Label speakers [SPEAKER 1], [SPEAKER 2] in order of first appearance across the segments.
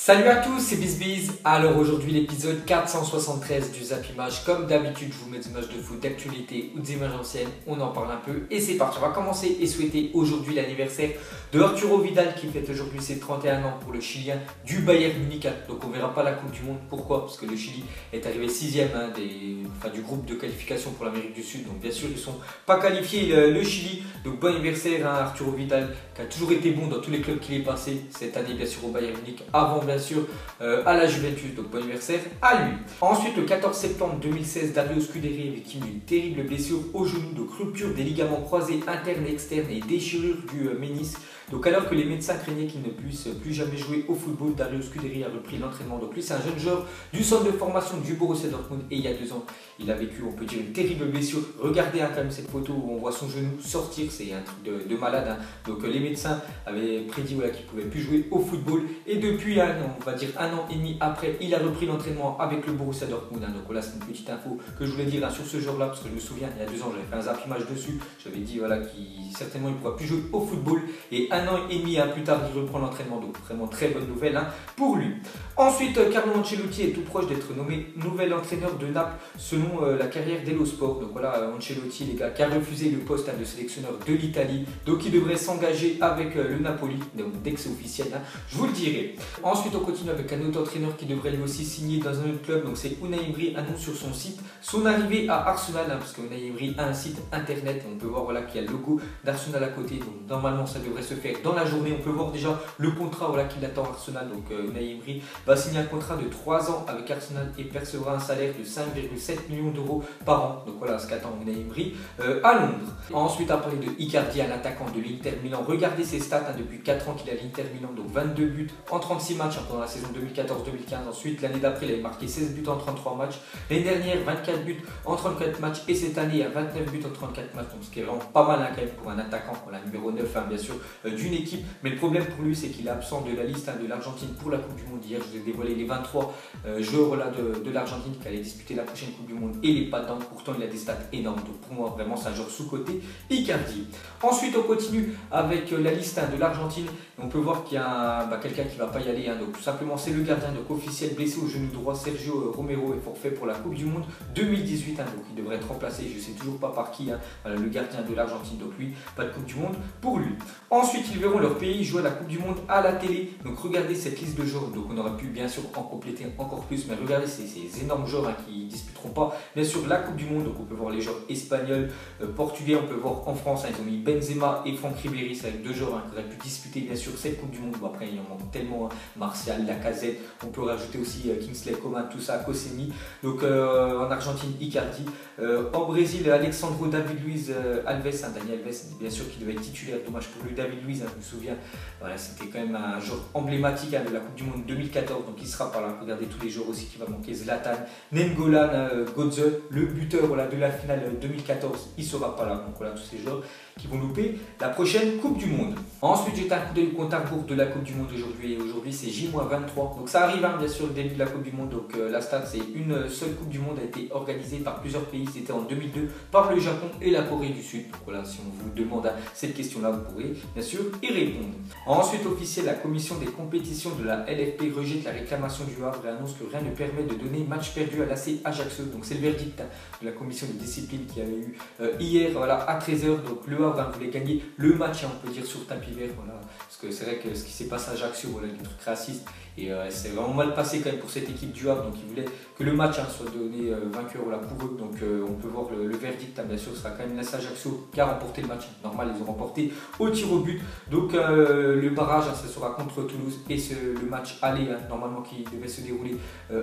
[SPEAKER 1] Salut à tous, c'est BizBiz. Alors aujourd'hui l'épisode 473 du Zap Image. Comme d'habitude, je vous mets des images de foot, d'actualité ou des images anciennes. On en parle un peu et c'est parti. On va commencer et souhaiter aujourd'hui l'anniversaire de Arturo Vidal qui fête aujourd'hui ses 31 ans pour le Chilien du Bayern Munich. Donc on verra pas la Coupe du Monde. Pourquoi? Parce que le Chili est arrivé 6ème du groupe de qualification pour l'Amérique du Sud. Donc bien sûr ils ne sont pas qualifiés le Chili. Donc bon anniversaire à Arturo Vidal qui a toujours été bon dans tous les clubs qu'il est passé. Cette année bien sûr au Bayern Munich, avant bien sûr à la Juventus, donc bon anniversaire à lui. Ensuite le 14 septembre 2016, Dario Scuderi est victime d'une terrible blessure au genou, donc rupture des ligaments croisés internes et externes et déchirure du ménisque. Donc alors que les médecins craignaient qu'il ne puisse plus jamais jouer au football, Dario Scuderi a repris l'entraînement. Donc lui c'est un jeune joueur du centre de formation du Borussia Dortmund et il y a 2 ans il a vécu, on peut dire, une terrible blessure. Regardez quand même cette photo où on voit son genou sortir, c'est un truc de malade. Donc les médecins avaient prédit qu'il ne pouvait plus jouer au football et depuis on va dire 1 an et demi après, il a repris l'entraînement avec le Borussia Dortmund. Donc là c'est une petite info que je voulais dire sur ce joueur là parce que je me souviens il y a 2 ans j'avais fait un Zap Image dessus, j'avais dit qu'il certainement il ne pourra plus jouer au football et 1 an et demi plus tard il reprend l'entraînement, donc vraiment très bonne nouvelle pour lui. Ensuite Carlo Ancelotti est tout proche d'être nommé nouvel entraîneur de Naples selon la carrière d'Elo Sport. Donc voilà Ancelotti les gars qui a refusé le poste de sélectionneur de l'Italie, donc il devrait s'engager avec le Napoli, donc dès que c'est officiel je vous le dirai. Ensuite on continue avec un autre entraîneur qui devrait lui aussi signer dans un autre club, donc c'est Unai Emery annonce sur son site son arrivée à Arsenal parce que Unai Emery a un site internet et on peut voir qu'il y a le logo d'Arsenal à côté, donc normalement ça devrait se faire dans la journée. On peut voir déjà le contrat qui l'attend Arsenal, donc Unai Emery va signer un contrat de 3 ans avec Arsenal et percevra un salaire de 5,7 millions d'euros par an. Donc voilà ce qu'attend Unai Emery à Londres. Ensuite à parler de Icardi, un attaquant de l'Inter Milan. Regardez ses stats depuis 4 ans qu'il est à l'Inter Milan, donc 22 buts en 36 matchs pendant la saison 2014-2015. Ensuite l'année d'après il avait marqué 16 buts en 33 matchs. L'année dernière 24 buts en 34 matchs et cette année il y a 29 buts en 34 matchs, donc ce qui est vraiment pas mal quand même pour un attaquant, numéro 9 bien sûr d'une équipe. Mais le problème pour lui c'est qu'il est absent de la liste de l'Argentine pour la Coupe du Monde. Hier je vous ai dévoilé les 23 joueurs de l'Argentine qui allaient disputer la prochaine Coupe du Monde et il n'est pas dedans, pourtant il a des stats énormes. Donc pour moi vraiment c'est un joueur sous-coté, Icardi. Ensuite on continue avec la liste de l'Argentine. On peut voir qu'il y a quelqu'un qui ne va pas y aller, donc tout simplement c'est le gardien officiel blessé au genou droit, Sergio Romero est forfait pour la Coupe du Monde 2018, donc il devrait être remplacé, je ne sais toujours pas par qui, le gardien de l'Argentine, donc lui pas de Coupe du Monde pour lui. Ensuite ils verront leur pays jouer la Coupe du Monde à la télé, donc regardez cette liste de joueurs, donc on aurait pu bien sûr en compléter encore plus, mais regardez ces énormes joueurs qui ne disputeront pas bien sûr la Coupe du Monde. Donc on peut voir les joueurs espagnols, portugais, on peut voir en France, ils ont mis Benzema et Franck Ribéry, c'est avec 2 joueurs qui auraient pu disputer bien sûr cette Coupe du Monde. Bon, après il en manque tellement, Martial, Lacazette, on peut rajouter aussi Kingsley Coman, tout ça, Koscielny. Donc en Argentine Icardi, en Brésil Alexandro David Luiz Alves, Dani Alves bien sûr qui devait être titulaire, dommage pour lui. David Luiz, je me souviens, c'était quand même un joueur emblématique de la Coupe du Monde 2014, donc il sera pas là. Regardez tous les joueurs aussi qui va manquer, Zlatan, Nainggolan, Götze, le buteur de la finale 2014, il sera pas là. Donc voilà tous ces joueurs qui vont louper la prochaine Coupe du Monde. Ensuite j'ai un coup d'œil au compte à rebours de la Coupe du Monde aujourd'hui, et aujourd'hui c'est J-23, donc ça arrive bien sûr le début de la Coupe du Monde. Donc la stat c'est une seule Coupe du Monde a été organisée par plusieurs pays, c'était en 2002 par le Japon et la Corée du Sud. Donc voilà, si on vous demande cette question là vous pourrez bien sûr y répondre. Ensuite officiel, la commission des compétitions de la LFP rejette la réclamation du Havre et annonce que rien ne permet de donner match perdu à l'AC Ajaccio. Donc c'est le verdict de la commission de discipline qui a eu hier à 13 h. Donc le Havre voulait gagner le match, on peut dire sur tapis vert, parce que c'est vrai que ce qui s'est passé à Ajaccio, des trucs racistes, et c'est vraiment mal passé quand même pour cette équipe du Havre. Donc ils voulaient que le match soit donné vainqueur pour eux. Donc on peut voir le verdict, bien sûr ce sera quand même l'AC Ajaccio qui a remporté le match. Normal, ils ont remporté au tir au but. Donc le barrage ça sera contre Toulouse et le match aller normalement qui devait se dérouler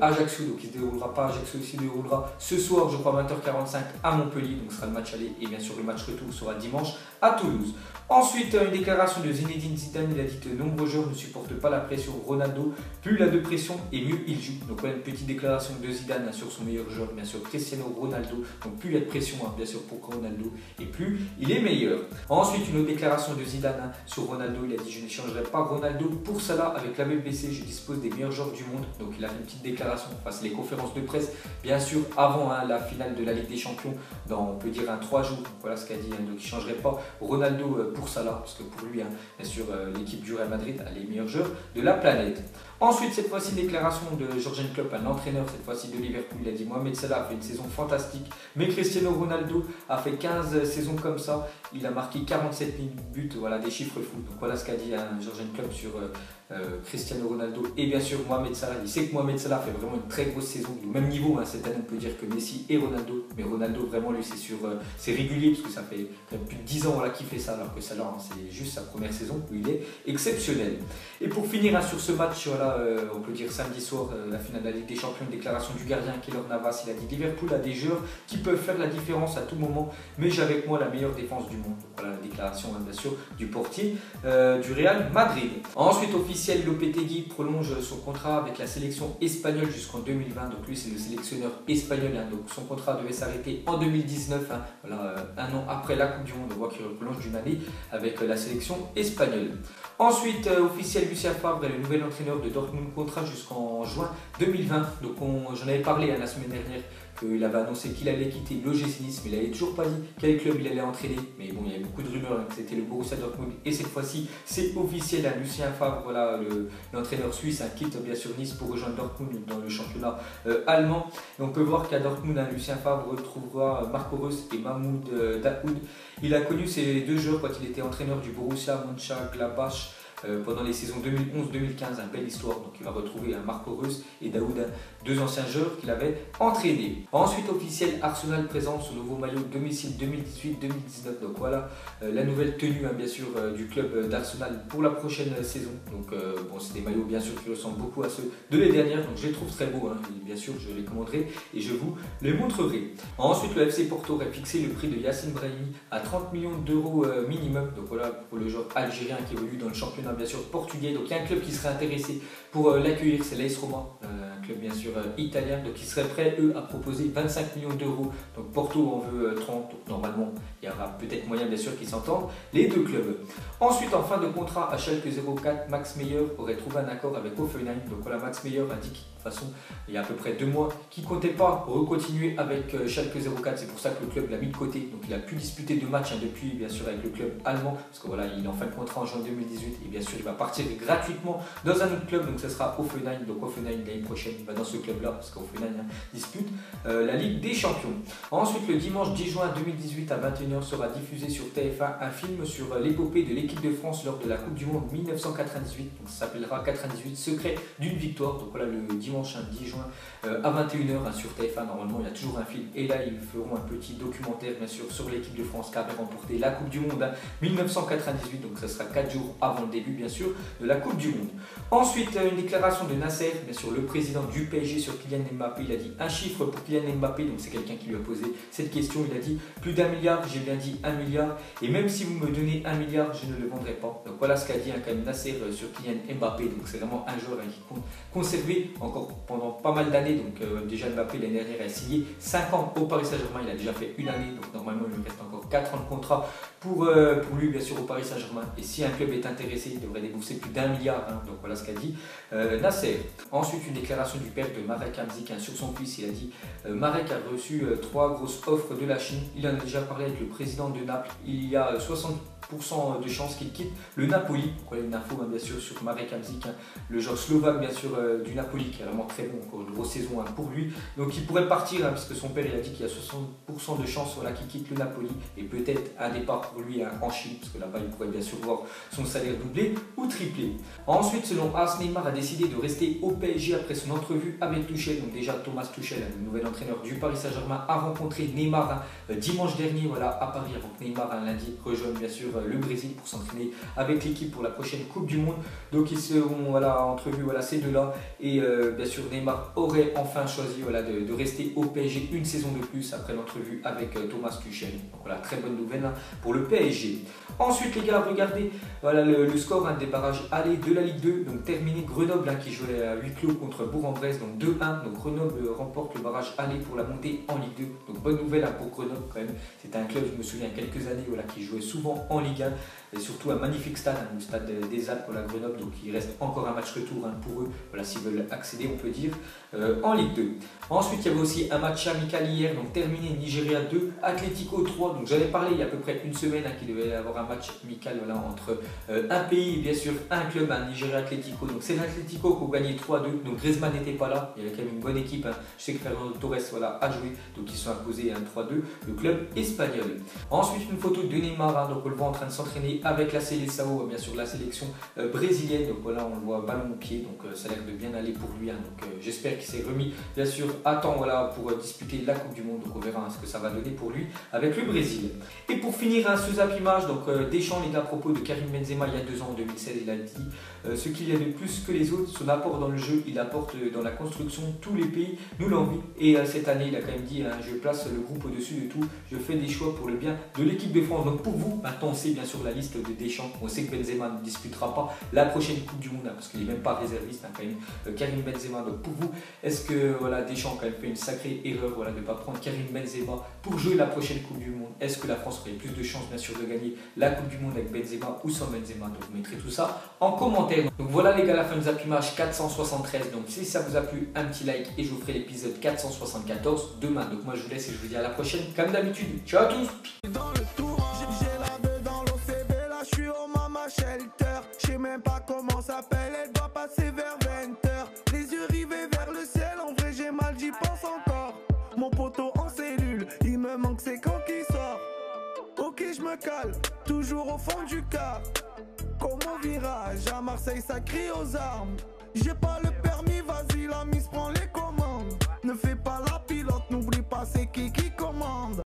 [SPEAKER 1] à Ajaccio, donc il ne se déroulera pas à Ajaccio, il se déroulera ce soir je crois 20h45 à Montpellier, donc ce sera le match aller, et bien sûr le match retour sera dimanche à Toulouse. Ensuite une déclaration de Zinedine Zidane, il a dit que de nombreux joueurs ne supportent pas la pression. Ronaldo, plus il a de pression et mieux il joue. Donc voilà une petite déclaration de Zidane sur son meilleur joueur, bien sûr Cristiano Ronaldo. Donc plus il y a de pression bien sûr pour Ronaldo et plus il est meilleur. Ensuite une autre déclaration de Zidane sur Ronaldo, il a dit je n'échangerai pas Ronaldo pour Salah, avec la BBC je dispose des meilleurs joueurs du monde. Donc il a fait une petite déclaration, c'est les conférences de presse bien sûr avant la finale de la Ligue des Champions dans on peut dire 3 jours. Donc voilà ce qu'a dit, donc il ne changerait pas Ronaldo pour Salah, parce que pour lui bien sûr l'équipe du Real Madrid a les meilleurs joueurs de la planète. Ensuite, cette fois-ci, déclaration de Jürgen Klopp, un entraîneur cette fois-ci de Liverpool. Il a dit Mohamed Salah a fait une saison fantastique, mais Cristiano Ronaldo a fait 15 saisons comme ça. Il a marqué 47 000 buts, voilà, des chiffres fous. Donc voilà ce qu'a dit Jürgen Klopp sur Cristiano Ronaldo et bien sûr Mohamed Salah. Il sait que Mohamed Salah fait vraiment une très grosse saison, au même niveau cette année on peut dire que Messi et Ronaldo, mais Ronaldo vraiment lui c'est régulier parce que ça fait quand même plus de 10 ans voilà, qu'il fait ça, alors que Salah c'est juste sa première saison où il est exceptionnel. Et pour finir sur ce match, voilà, on peut dire samedi soir, la finale de la Ligue des Champions, une déclaration du gardien Keylor Navas. Il a dit Liverpool a des joueurs qui peuvent faire la différence à tout moment, mais j'ai avec moi la meilleure défense du monde. Donc, voilà la déclaration bien sûr du portier du Real Madrid. Ensuite officiel, Lopetegui prolonge son contrat avec la sélection espagnole jusqu'en 2020. Donc lui c'est le sélectionneur espagnol, donc son contrat devait s'arrêter en 2019, voilà, un an après la Coupe du Monde. On voit qu'il prolonge d'une année avec la sélection espagnole. Ensuite, officiel, Lucien Favre est le nouvel entraîneur de Dortmund, contrat jusqu'en juin 2020. Donc j'en avais parlé la semaine dernière, qu'il avait annoncé qu'il allait quitter l'OGC Nice, mais il n'avait toujours pas dit quel club il allait entraîner. Mais bon, il y avait beaucoup de rumeurs que c'était le Borussia Dortmund. Et cette fois-ci, c'est officiel, Lucien Favre, voilà, l'entraîneur suisse, quitte bien sûr Nice pour rejoindre Dortmund dans le championnat allemand. Et on peut voir qu'à Dortmund, Lucien Favre retrouvera Marco Reus et Mahmoud Dahoud. Il a connu ces deux joueurs quand il était entraîneur du Borussia Mönchengladbach pendant les saisons 2011-2015, belle histoire. Donc il va retrouver Marco Reus et Dahoud, deux anciens joueurs qu'il avait entraînés. Ensuite officiel, Arsenal présente son nouveau maillot domicile 2018-2019. Donc voilà la nouvelle tenue bien sûr du club d'Arsenal pour la prochaine saison. Donc bon, c'est des maillots bien sûr qui ressemblent beaucoup à ceux de l'année dernière. Donc je les trouve très beaux. Et bien sûr je les commanderai et je vous les montrerai. Ensuite le FC Porto aurait fixé le prix de Yacine Brahimi à 30 millions d'euros minimum. Donc voilà pour le joueur algérien qui évolue dans le championnat bien sûr portugais. Donc il y a un club qui serait intéressé pour l'accueillir, c'est l'AS Roma, un club bien sûr italien. Donc ils seraient prêts eux à proposer 25 millions d'euros. Donc Porto en veut 30. Donc normalement il y aura peut-être moyen bien sûr qu'ils s'entendent les deux clubs. Ensuite en fin de contrat à Schalke 04, Max Meyer aurait trouvé un accord avec Hoffenheim. Donc voilà, Max Meyer a dit de toute façon il y a à peu près 2 mois qu'il ne comptait pas recontinuer avec Schalke 04. C'est pour ça que le club l'a mis de côté. Donc il a pu disputer 2 matchs depuis bien sûr avec le club allemand, parce que voilà il est en fin de contrat en juin 2018 et bien sûr il va partir gratuitement dans un autre club. Donc ce sera Hoffenheim. Donc Hoffenheim l'année prochaine il va dans ce club là parce qu'Hoffenheim dispute la Ligue des Champions. Ensuite le dimanche 10 juin 2018 à 21h sera diffusé sur TF1 un film sur l'épopée de l'équipe de France lors de la Coupe du Monde 1998. Donc ça s'appellera 98 secrets d'une victoire. Donc voilà le dimanche 10 juin à 21h sur TF1. Normalement il y a toujours un film et là ils feront un petit documentaire bien sûr sur l'équipe de France qui avait remporté la Coupe du Monde 1998. Donc ça sera 4 jours avant le début bien sûr de la Coupe du Monde. Ensuite une déclaration de Nasser, bien sûr le président du PSG, sur Kylian Mbappé. Il a dit un chiffre pour Kylian Mbappé. Donc c'est quelqu'un qui lui a posé cette question. Il a dit plus d'1 milliard, j'ai bien dit 1 milliard, et même si vous me donnez 1 milliard je ne le vendrai pas. Donc voilà ce qu'a dit quand même Nasser sur Kylian Mbappé. Donc c'est vraiment un joueur qui compte conserver encore pendant pas mal d'années. Donc déjà Mbappé l'année dernière a signé 5 ans au Paris Saint-Germain, il a déjà fait une année, donc normalement il lui reste encore 4 ans de contrat pour lui bien sûr au Paris Saint-Germain. Et si un club est intéressé, il devrait débourser plus d'1 milliard. Donc voilà ce qu'a dit Nasser. Ensuite une déclaration du père de Marek Hamsik sur son fils. Il a dit Marek a reçu 3 grosses offres de la Chine. Il en a déjà parlé avec le président de Naples. Il y a 60% de chances qu'il quitte le Napoli. Donc voilà une info bien sûr sur Marek Hamsik, le joueur slovaque bien sûr du Napoli, qui est vraiment très bon, encore une grosse saison pour lui. Donc il pourrait partir puisque son père il a dit qu'il y a 60% de chances qu'il quitte le Napoli, et peut-être un départ pour lui en Chine, parce que là-bas il pourrait bien sûr voir son salaire doubler ou tripler. Ensuite selon AS, Neymar a décidé de rester au PSG après son entrevue avec Tuchel. Donc déjà Thomas Tuchel, le nouvel entraîneur du Paris Saint-Germain, a rencontré Neymar dimanche dernier voilà, à Paris, avant que Neymar lundi rejoigne bien sûr le Brésil pour s'entraîner avec l'équipe pour la prochaine Coupe du Monde. Donc ils seront voilà, entrevus voilà, ces deux-là, et bien sûr Neymar aurait enfin choisi voilà, de rester au PSG une saison de plus après l'entrevue avec Thomas Tuchel. Donc voilà, très bonne nouvelle pour le PSG. Ensuite les gars, regardez voilà, le score des barrages allés de la Ligue 2. Donc terminé, Grenoble qui jouait à huis clos contre Bourg-en-Bresse, donc 2-1. Donc Grenoble remporte le barrage aller pour la montée en Ligue 2. Donc bonne nouvelle pour Grenoble quand même. C'était un club, je me souviens, il y a quelques années voilà, qui jouait souvent en Ligue 1. et surtout un magnifique stade, hein, le stade des Alpes, voilà, Grenoble. Donc il reste encore un match retour hein, pour eux, voilà, s'ils veulent accéder, on peut dire, en Ligue 2. Ensuite, il y avait aussi un match amical hier, donc terminé, Nigeria 2, Atlético 3. Donc j'avais parlé il y a à peu près une semaine hein, qu'il devait y avoir un match amical voilà, entre un pays et bien sûr un club, un Nigeria Atlético. Donc c'est l'Atlético qui a gagné 3-2. Donc Griezmann n'était pas là, il y avait quand même une bonne équipe. Hein. Je sais que Fernando Torres voilà, a joué, donc ils sont imposés 3-2, le club espagnol. Ensuite, une photo de Neymar, hein, donc on le voit en train de s'entraîner avec la Seleção, bien sûr la sélection brésilienne. Donc voilà, on le voit ballon au pied, donc ça a l'air de bien aller pour lui. Hein. Donc j'espère qu'il s'est remis bien sûr à temps voilà, pour disputer la Coupe du Monde. Donc on verra hein, ce que ça va donner pour lui avec le Brésil. Et pour finir hein, ce Zap Image, donc Deschamps les gars, à propos de Karim Benzema il y a 2 ans, en 2016, il a dit ce qu'il est de plus que les autres, son apport dans le jeu, il apporte dans la construction, tous les pays nous l'envient. Et cette année, il a quand même dit hein, je place le groupe au-dessus de tout, je fais des choix pour le bien de l'équipe de France. Donc pour vous, maintenant on sait bien sûr la liste de Deschamps, on sait que Benzema ne disputera pas la prochaine Coupe du Monde hein, parce qu'il n'est même pas réserviste hein, quand même, Karim Benzema. Donc pour vous, est-ce que voilà, Deschamps a quand même fait une sacrée erreur voilà, de ne pas prendre Karim Benzema pour jouer la prochaine Coupe du Monde? Est-ce que la France aurait plus de chances bien sûr de gagner la Coupe du Monde avec Benzema ou sans Benzema? Donc vous mettrez tout ça en commentaire. Donc voilà les gars, la fin de Zap Image 473. Donc si ça vous a plu, un petit like et je vous ferai l'épisode 474 demain. Donc moi je vous laisse et je vous dis à la prochaine comme d'habitude. Ciao à tous.
[SPEAKER 2] Dans le tour, j'ai la veuve dans l'OCB, là je suis au Mama Shelter. Je sais même pas comment s'appelle, elle doit passer vers 20h. Les yeux rivés vers le ciel, en vrai j'ai mal, j'y pense encore. Mon poteau en cellule, il me manque c'est quand qu'il sort. Ok je me cale, toujours au fond du car. Comme au virage, à Marseille ça crie aux armes. J'ai pas le permis, vas-y la mise prend les commandes. Ne fais pas la pilote, n'oublie pas c'est qui commande.